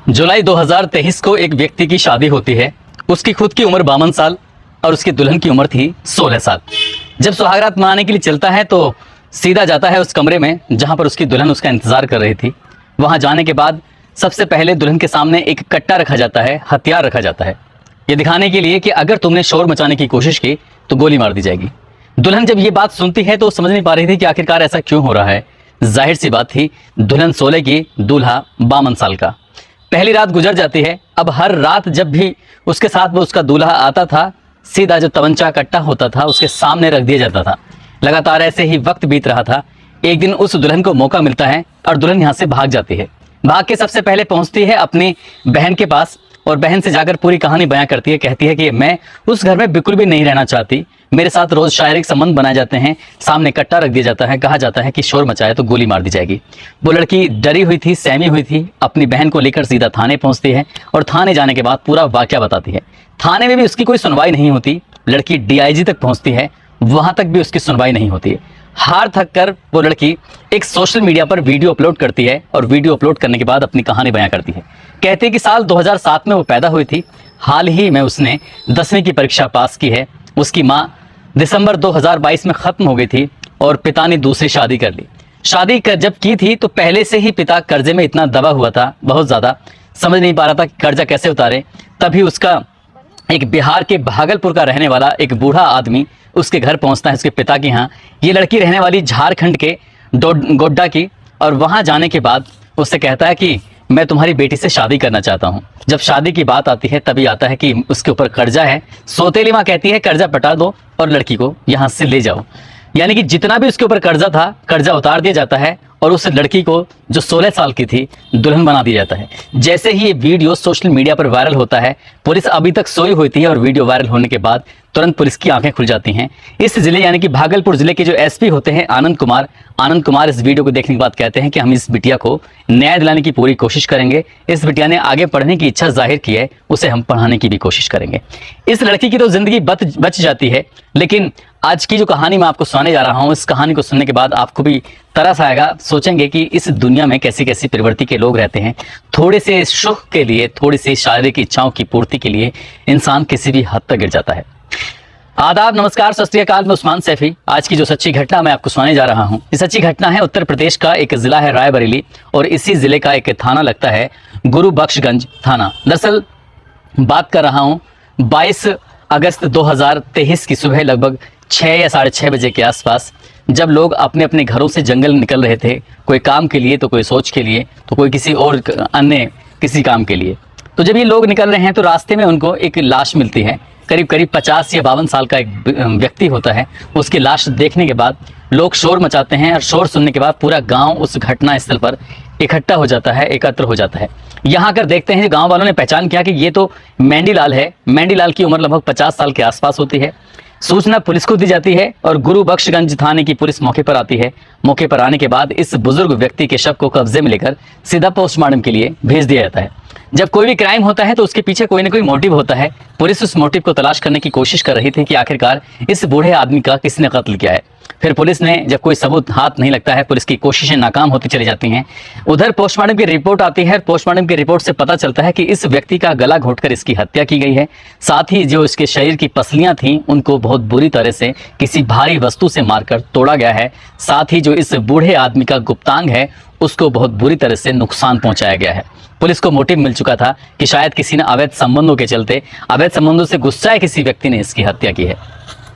जुलाई 2023 को एक व्यक्ति की शादी होती है। उसकी खुद की उम्र 52 साल और उसकी दुल्हन की उम्र थी 16 साल। जब सुहागरात मनाने के लिए चलता है तो सीधा जाता है उस कमरे में जहां पर उसकी दुल्हन उसका इंतजार कर रही थी। वहां जाने के बाद सबसे पहले दुल्हन के सामने एक कट्टा रखा जाता है, हथियार रखा जाता है, ये दिखाने के लिए कि अगर तुमने शोर मचाने की कोशिश की तो गोली मार दी जाएगी। दुल्हन जब ये बात सुनती है तो समझ नहीं पा रही थी कि आखिरकार ऐसा क्यों हो रहा है। जाहिर सी बात थी, दुल्हन 16 की, दूल्हा 52 साल का। पहली रात गुजर जाती है। अब हर रात जब भी उसके साथ वो उसका दूल्हा आता था, सीधा जो तमंचा कट्टा होता था उसके सामने रख दिया जाता था। लगातार ऐसे ही वक्त बीत रहा था। एक दिन उस दुल्हन को मौका मिलता है और दुल्हन यहाँ से भाग जाती है। भाग के सबसे पहले पहुंचती है अपनी बहन के पास और बहन से जाकर पूरी कहानी बयां करती है। कहती है कि मैं उस घर में बिल्कुल भी नहीं रहना चाहती, मेरे साथ रोज शारीरिक संबंध बनाए जाते हैं, सामने कट्टा रख दिया जाता है, कहा जाता है कि शोर मचाए तो गोली मार दी जाएगी। वो लड़की डरी हुई थी, सहमी हुई थी। अपनी बहन को लेकर सीधा थाने पहुंचती है और थाने जाने के बाद पूरा वाकया बताती है। थाने में भी उसकी कोई सुनवाई नहीं होती। लड़की DIG तक पहुंचती है, वहां तक भी उसकी सुनवाई नहीं होती है। हार थक कर वो लड़की एक सोशल मीडिया पर वीडियो अपलोड करती है और वीडियो अपलोड करने के बाद अपनी कहानी बयां करती है। कहती है कि साल 2007 में वो पैदा हुई थी। हाल ही में उसने 10वीं की परीक्षा पास की है। उसकी माँ दिसंबर 2022 में खत्म हो गई थी और पिता ने दूसरी शादी कर ली। जब की थी तो पहले से ही पिता कर्जे में इतना दबा हुआ था, बहुत ज़्यादा समझ नहीं पा रहा था कि कर्जा कैसे उतारे। तभी उसका एक बिहार के भागलपुर का रहने वाला एक बूढ़ा आदमी उसके घर पहुंचता है, उसके पिता के यहाँ। ये लड़की रहने वाली झारखंड के गोड्डा की, और वहाँ जाने के बाद उससे कहता है कि मैं तुम्हारी बेटी से शादी करना चाहता हूँ। जब शादी की बात आती है तभी आता है कि उसके ऊपर कर्जा है। सौतेली माँ कहती है कर्जा पटा दो और लड़की को यहाँ से ले जाओ। यानी कि जितना भी उसके ऊपर कर्जा था, कर्जा उतार दिया जाता है और उस लड़की को जो 16 साल की थी दुल्हन बना दिया जाता है। जैसे ही ये वीडियो सोशल मीडिया पर वायरल होता है, पुलिस अभी तक सोई हुई थी और वीडियो वायरल होने के बाद तुरंत पुलिस की आंखें खुल जाती हैं। इस जिले यानी कि भागलपुर जिले के जो SP होते हैं आनंद कुमार इस वीडियो को देखने के बाद कहते हैं कि हम इस बिटिया को न्याय दिलाने की पूरी कोशिश करेंगे। इस बिटिया ने आगे पढ़ने की इच्छा जाहिर की है, उसे हम पढ़ाने की भी कोशिश करेंगे। इस लड़की की तो जिंदगी बच जाती है, लेकिन आज की जो कहानी मैं आपको सुनाने जा रहा हूँ, इस कहानी को सुनने के बाद आपको भी तरस आएगा। सोचेंगे कि इस दुनिया में कैसी कैसी प्रवृत्ति के लोग रहते हैं। थोड़े से सुख के लिए, थोड़ी सी शारीरिक इच्छाओं की पूर्ति के लिए इंसान किसी भी हद तक गिर जाता है। आदाब, नमस्कार, सत श्री अकाल। मैं उस्मान सैफी। आज की जो सच्ची घटना मैं आपको सुनाने जा रहा हूँ, ये सच्ची घटना है उत्तर प्रदेश का एक जिला है रायबरेली, और इसी जिले का एक थाना लगता है गुरुबख्शगंज थाना। दरअसल बात कर रहा हूँ 22 अगस्त 2023 की सुबह लगभग 6 या 6:30 बजे के आसपास, जब लोग अपने अपने घरों से जंगल निकल रहे थे, कोई काम के लिए तो कोई सोच के लिए तो कोई किसी और अन्य किसी काम के लिए। तो जब ये लोग निकल रहे हैं तो रास्ते में उनको एक लाश मिलती है। करीब 50 या 52 साल का एक व्यक्ति होता है। उसकी लाश देखने के बाद लोग शोर मचाते हैं और शोर सुनने के बाद पूरा गांव उस घटना स्थल पर इकट्ठा हो जाता है, एकत्र हो जाता है। यहाँ आकर देखते हैं, गांव वालों ने पहचान किया कि ये तो मेंढीलाल है। मेंढीलाल की उम्र लगभग 50 साल के आसपास होती है। सूचना पुलिस को दी जाती है और गुरुबख्शगंज थाने की पुलिस मौके पर आती है। मौके पर आने के बाद इस बुजुर्ग व्यक्ति के शव को कब्जे में लेकर सीधा पोस्टमार्टम के लिए भेज दिया जाता है। जब कोई भी क्राइम होता है तो उसके पीछे कोई ना कोई मोटिव होता है। पुलिस उस मोटिव को तलाश करने की कोशिश कर रही थी कि आखिरकार इस बूढ़े आदमी का किसने कत्ल किया है। फिर पुलिस ने जब कोई सबूत हाथ नहीं लगता है, पुलिस की कोशिशें नाकाम होती चली जाती हैं। उधर पोस्टमार्टम की रिपोर्ट आती है। पोस्टमार्टम की रिपोर्ट से पता चलता है कि इस व्यक्ति का गला घोंटकर इसकी हत्या की गई है। साथ ही जो इसके शरीर की पसलियां थीं उनको बहुत बुरी तरह से किसी भारी वस्तु से मारकर तोड़ा गया है। साथ ही जो इस बूढ़े आदमी का गुप्तांग है उसको बहुत बुरी तरह से नुकसान पहुंचाया गया है। पुलिस को मोटिव मिल चुका था कि शायद किसी ने अवैध संबंधों के चलते, अवैध संबंधों से गुस्साए किसी व्यक्ति ने इसकी हत्या की है।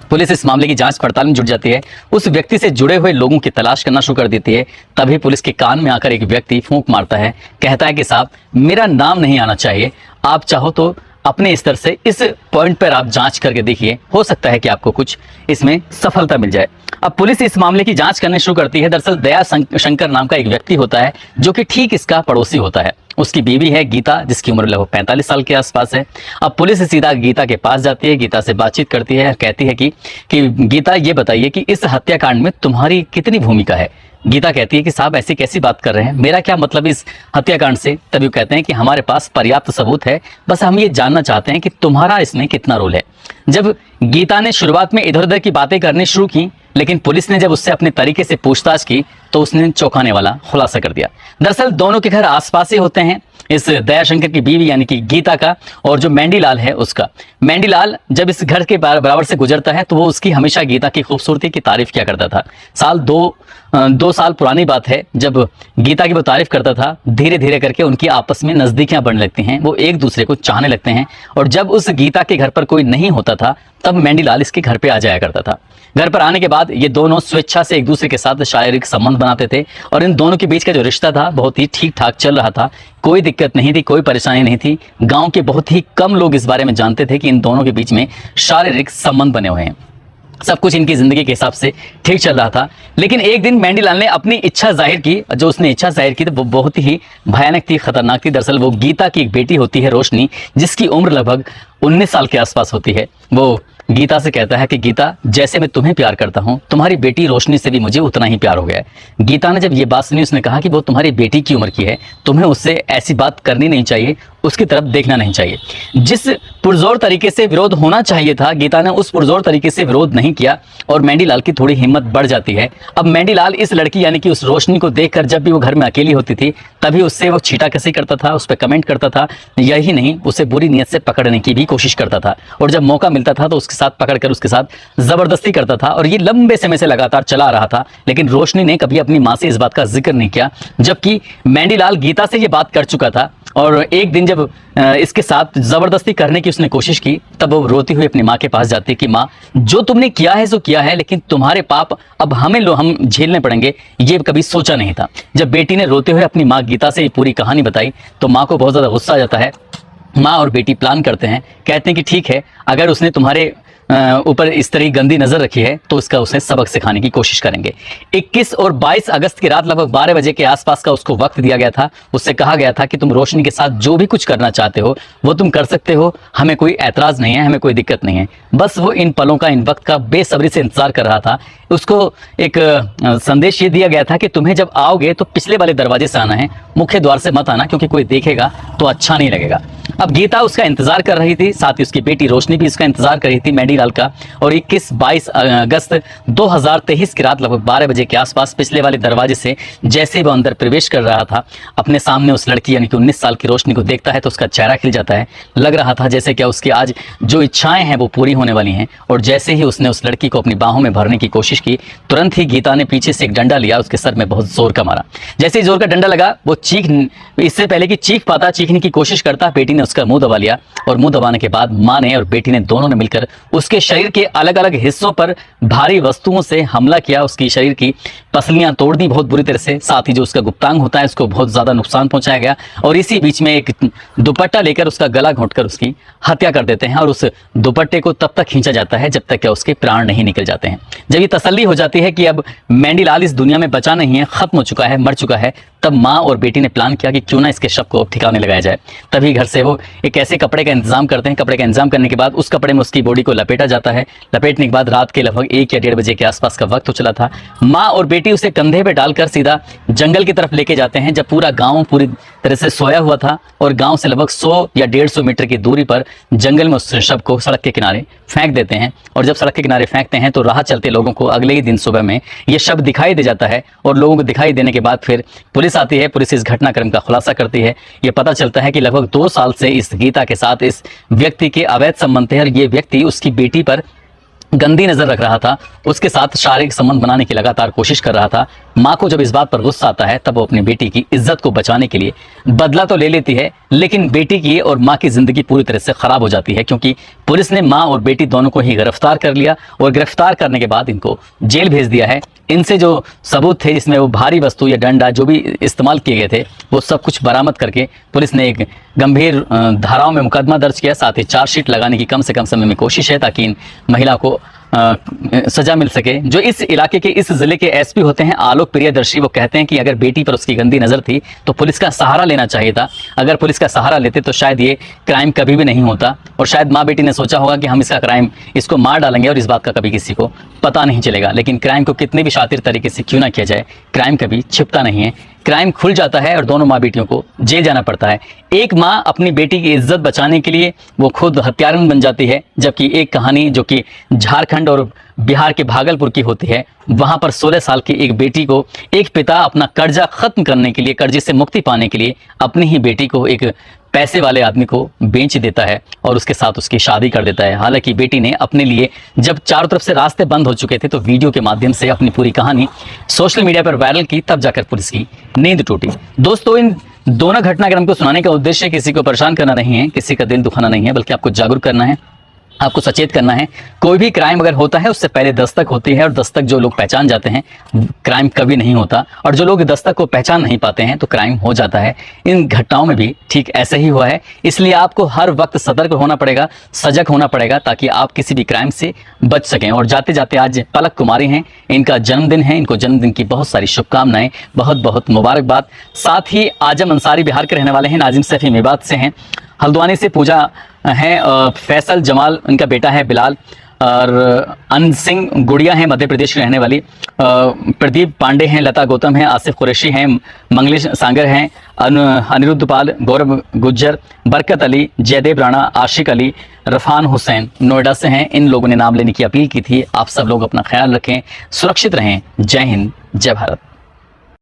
पुलिस इस मामले की जांच पड़ताल में जुट जाती है। उस व्यक्ति से जुड़े हुए लोगों की तलाश करना शुरू कर देती है। तभी पुलिस के कान में आकर एक व्यक्ति फूंक मारता है, कहता है कि साहब मेरा नाम नहीं आना चाहिए, आप चाहो तो अपने स्तर से इस पॉइंट पर आप जांच करके देखिए, हो सकता है कि आपको कुछ इसमें सफलता मिल जाए। अब पुलिस इस मामले की जांच करने शुरू करती है। दरअसल दया शंकर नाम का एक व्यक्ति होता है जो कि ठीक इसका पड़ोसी होता है। उसकी बीवी है गीता, जिसकी उम्र लगभग 45 साल के आसपास है। अब पुलिस सीधा गीता के पास जाती है, गीता से बातचीत करती है, कहती है कि गीता ये बताइए कि इस हत्याकांड में तुम्हारी कितनी भूमिका है। गीता कहती है कि साहब ऐसी कैसी बात कर रहे हैं, मेरा क्या मतलब इस हत्याकांड से। तभी वो कहते हैं कि हमारे पास पर्याप्त सबूत है, बस हम ये जानना चाहते हैं कि तुम्हारा इसमें कितना रोल है। जब गीता ने शुरुआत में इधर उधर की बातें करनी शुरू की, लेकिन पुलिस ने जब उससे अपने तरीके से पूछताछ की तो उसने चौंकाने वाला खुलासा कर दिया। दरअसल दोनों के घर आसपास ही होते हैं, इस दयाशंकर की बीवी यानी कि गीता का और जो मेंढीलाल है उसका। मेंढीलाल जब इस घर के बराबर से गुजरता है तो वो उसकी हमेशा गीता की खूबसूरती की तारीफ किया करता था। दो साल पुरानी बात है, जब गीता की वो तारीफ करता था, धीरे धीरे करके उनकी आपस में नजदीकियां बढ़ने लगती हैं, वो एक दूसरे को चाहने लगते हैं। और जब उस गीता के घर पर कोई नहीं होता था तब मेंढीलाल इसके घर पे आ जाया करता था। घर पर आने के बाद ये दोनों स्वेच्छा से एक दूसरे के साथ शारीरिक संबंध बनाते थे और इन दोनों के बीच का जो रिश्ता था बहुत ही ठीक ठाक चल रहा था। कोई दिक्कत नहीं थी, कोई परेशानी नहीं थी। गांव के बहुत ही कम लोग इस बारे में जानते थे कि इन दोनों के बीच में शारीरिक संबंध बने हुए हैं। सब कुछ इनकी जिंदगी के हिसाब से ठीक चल रहा था। लेकिन एक दिन मेंढीलाल ने अपनी इच्छा जाहिर की। जो उसने इच्छा जाहिर की तो वो बहुत ही भयानक थी, खतरनाक थी। दरअसल वो गीता की एक बेटी होती है रोशनी, जिसकी उम्र लगभग 19 साल के आसपास होती है। वो गीता से कहता है कि गीता, जैसे मैं तुम्हें प्यार करता हूं, तुम्हारी बेटी रोशनी से भी मुझे उतना ही प्यार हो गया है। गीता ने जब ये बात सुनी उसने कहा कि वो तुम्हारी बेटी की उम्र की है, तुम्हें उससे ऐसी बात करनी नहीं चाहिए, उसकी तरफ देखना नहीं चाहिए। जिस पुरजोर तरीके से विरोध होना चाहिए था, गीता ने उस पुरजोर तरीके से विरोध नहीं किया और मेंढीलाल की थोड़ी हिम्मत बढ़ जाती है। अब मेंढीलाल इस लड़की यानी कि उस रोशनी को देखकर जब भी वो घर में अकेली होती थी तभी उससे वो छींटाकसी करता था, उस पर कमेंट करता था। यही नहीं, उसे बुरी नीयत से पकड़ने की भी कोशिश करता था और जब मौका मिलता था तो उसके साथ पकड़कर उसके साथ जबरदस्ती करता था। और ये लंबे समय से लगातार चला रहा था। लेकिन रोशनी ने कभी अपनी मां से इस बात का जिक्र नहीं किया, जबकि मेंढीलाल गीता से ये बात कर चुका था। और एक दिन जब इसके साथ जबरदस्ती करने की उसने कोशिश की तब वो रोती हुई अपनी माँ के पास जाती कि माँ, जो तुमने किया है सो किया है, लेकिन तुम्हारे पाप अब हम झेलने पड़ेंगे, ये कभी सोचा नहीं था। जब बेटी ने रोते हुए अपनी माँ गीता से ये पूरी कहानी बताई तो माँ को बहुत ज़्यादा गुस्सा आ जाता है। माँ और बेटी प्लान करते हैं, कहते हैं कि ठीक है, अगर उसने तुम्हारे ऊपर इस तरह की गंदी नजर रखी है तो उसका उसे सबक सिखाने की कोशिश करेंगे। 21 और 22 अगस्त की रात लगभग 12 बजे के आसपास का उसको वक्त दिया गया था। उससे कहा गया था कि तुम रोशनी के साथ जो भी कुछ करना चाहते हो वो तुम कर सकते हो, हमें कोई ऐतराज नहीं है, हमें कोई दिक्कत नहीं है। बस वो इन पलों का, इन वक्त का बेसब्री से इंतजार कर रहा था। उसको एक संदेश ये दिया गया था कि तुम्हें जब आओगे तो पिछले वाले दरवाजे से आना है, मुख्य द्वार से मत आना, क्योंकि कोई देखेगा तो अच्छा नहीं लगेगा। अब गीता उसका इंतजार कर रही थी, साथ ही उसकी बेटी रोशनी भी उसका इंतजार कर रही थी मेंढीलाल का। और 21-22 अगस्त 2023 की रात लगभग 12 बजे के आसपास पिछले वाले दरवाजे से जैसे वो अंदर प्रवेश कर रहा था, अपने सामने उस लड़की यानी कि 19 साल की रोशनी को देखता है तो उसका चेहरा खिल जाता है। लग रहा था जैसे क्या उसकी आज जो इच्छाएं हैं वो पूरी होने वाली हैं। और जैसे ही उसने उस लड़की को अपनी बाहों में भरने की कोशिश की, तुरंत ही गीता ने पीछे से एक डंडा लिया, उसके सर में बहुत जोर का मारा। जैसे ही जोर का डंडा लगा, वो इससे पहले कि चीख पाता, चीखने की कोशिश करता, बेटी ने उसका मुंह दबा लिया। और मुंह दबाने के बाद मां ने और बेटी ने दोनों ने मिलकर उसके शरीर के अलग अलग हिस्सों पर भारी वस्तुओं से हमला किया। उसकी शरीर की पसलियां तोड़ दी बहुत बुरी तरह से, साथ ही जो उसका गुप्तांग होता है उसको बहुत ज्यादा नुकसान पहुंचाया गया। और इसी बीच में एक दुपट्टा लेकर उसका गला घोंटकर उसकी हत्या कर देते हैं। और उस दुपट्टे को तब तक खींचा जाता है जब तक कि उसके प्राण नहीं निकल जाते हैं। जब ये तसल्ली हो जाती है कि अब मेंढीलाल इस दुनिया में बचा नहीं है, खत्म हो चुका है, मर चुका है, तब माँ और बेटी ने प्लान किया कि क्यों ना इसके शव को अब ठिकाने लगाया जाए। तभी घर से वो एक ऐसे कपड़े का इंतजाम करते हैं। कपड़े का इंतजाम करने के बाद उस कपड़े में उसकी बॉडी को लपेटा जाता है। लपेटने के बाद रात के लगभग 1 या 1:30 बजे के आसपास का वक्त हो चला था। माँ और बेटी उसे कंधे पे डालकर सीधा जंगल की तरफ लेके जाते हैं, जब पूरा गाँव पूरी तरह से सोया हुआ था। और गाँव से लगभग 100 या 150 मीटर की दूरी पर जंगल में उस शव को सड़क के किनारे फेंक देते हैं। और जब सड़क के किनारे फेंकते हैं तो राह चलते लोगों को अगले ही दिन सुबह में ये शव दिखाई दे जाता है। और लोगों को दिखाई देने के बाद फिर पुलिस आती है। पुलिस इस घटनाक्रम का खुलासा करती है। ये पता चलता है कि लगभग 2 साल से इस गीता के साथ इस व्यक्ति के अवैध संबंध थे और ये व्यक्ति उसकी बेटी पर गंदी नजर रख रहा था, उसके साथ शारीरिक संबंध बनाने की लगातार कोशिश कर रहा था। माँ को जब इस बात पर गुस्सा आता है तब वो अपनी बेटी की इज्जत को बचाने के लिए बदला तो ले लेती है, लेकिन बेटी की और माँ की जिंदगी पूरी तरह से खराब हो जाती है, क्योंकि पुलिस ने माँ और बेटी दोनों को ही गिरफ्तार कर लिया। और गिरफ्तार करने के बाद इनको जेल भेज दिया है। इनसे जो सबूत थे, जिसमें वो भारी वस्तु या डंडा जो भी इस्तेमाल किए गए थे, वो सब कुछ बरामद करके पुलिस ने एक गंभीर धाराओं में मुकदमा दर्ज किया। साथ ही चार्जशीट लगाने की कम से कम समय में कोशिश है ताकि इन महिला को सजा मिल सके। जो इस इलाके के, इस जिले के एसपी होते हैं आलोक प्रियदर्शी, वो कहते हैं कि अगर बेटी पर उसकी गंदी नजर थी तो पुलिस का सहारा लेना चाहिए था। अगर पुलिस का सहारा लेते तो शायद ये क्राइम कभी भी नहीं होता। और शायद माँ बेटी ने सोचा होगा कि हम इसको मार डालेंगे और इस बात का कभी किसी को पता नहीं चलेगा। लेकिन क्राइम को कितने भी शातिर तरीके से क्यों ना किया जाए, क्राइम कभी छिपता नहीं है। क्राइम खुल जाता है और दोनों माँ बेटियों को जेल जाना पड़ता है। एक माँ अपनी बेटी की इज्जत बचाने के लिए वो खुद हत्यारन बन जाती है, जबकि एक कहानी जो कि झारखंड झारखंड और बिहार के भागलपुर की होती है। वहां पर 16 साल की एक बेटी को एक पिता अपना कर्जा खत्म करने के लिए, कर्जे से मुक्ति पाने के लिए अपनी ही बेटी को एक पैसे वाले आदमी को बेच देता है और उसके साथ उसकी शादी कर देता है। हालांकि बेटी ने अपने लिए जब चारों तरफ से रास्ते बंद हो चुके थे तो वीडियो के माध्यम से अपनी पूरी कहानी सोशल मीडिया पर वायरल की, तब जाकर पुलिस की नींद टूटी। दोस्तों, इन दोनों घटनाक्रम को सुनाने का उद्देश्य किसी को परेशान करना नहीं है, किसी का दिल दुखाना नहीं है, बल्कि आपको जागरूक करना है, आपको सचेत करना है। कोई भी क्राइम अगर होता है उससे पहले दस्तक होती है, और दस्तक जो लोग पहचान जाते हैं क्राइम कभी नहीं होता, और जो लोग दस्तक को पहचान नहीं पाते हैं तो क्राइम हो जाता है। इन घटनाओं में भी ठीक ऐसा ही हुआ है। इसलिए आपको हर वक्त सतर्क होना पड़ेगा, सजग होना पड़ेगा, ताकि आप किसी भी क्राइम से बच सकें। और जाते जाते आज पलक कुमारी हैं, इनका जन्मदिन है, इनको जन्मदिन की बहुत सारी शुभकामनाएं, बहुत बहुत मुबारकबाद। साथ ही आजम अंसारी बिहार के रहने वाले हैं, नाजिम सैफी मेवात से हैं, हल्द्वानी से पूजा है, फैसल जमाल इनका बेटा है बिलाल, और अन सिंह गुड़िया हैं मध्य प्रदेश की रहने वाली, प्रदीप पांडे हैं, लता गौतम हैं, आसिफ कुरैशी हैं, मंगलेश सांगर हैं, अनिरुद्ध पाल, गौरव गुज्जर, बरकत अली, जयदेव राणा, आशिक अली, रफान हुसैन नोएडा से हैं। इन लोगों ने नाम लेने की अपील की थी। आप सब लोग अपना ख्याल रखें, सुरक्षित रहें। जय हिंद, जय भारत।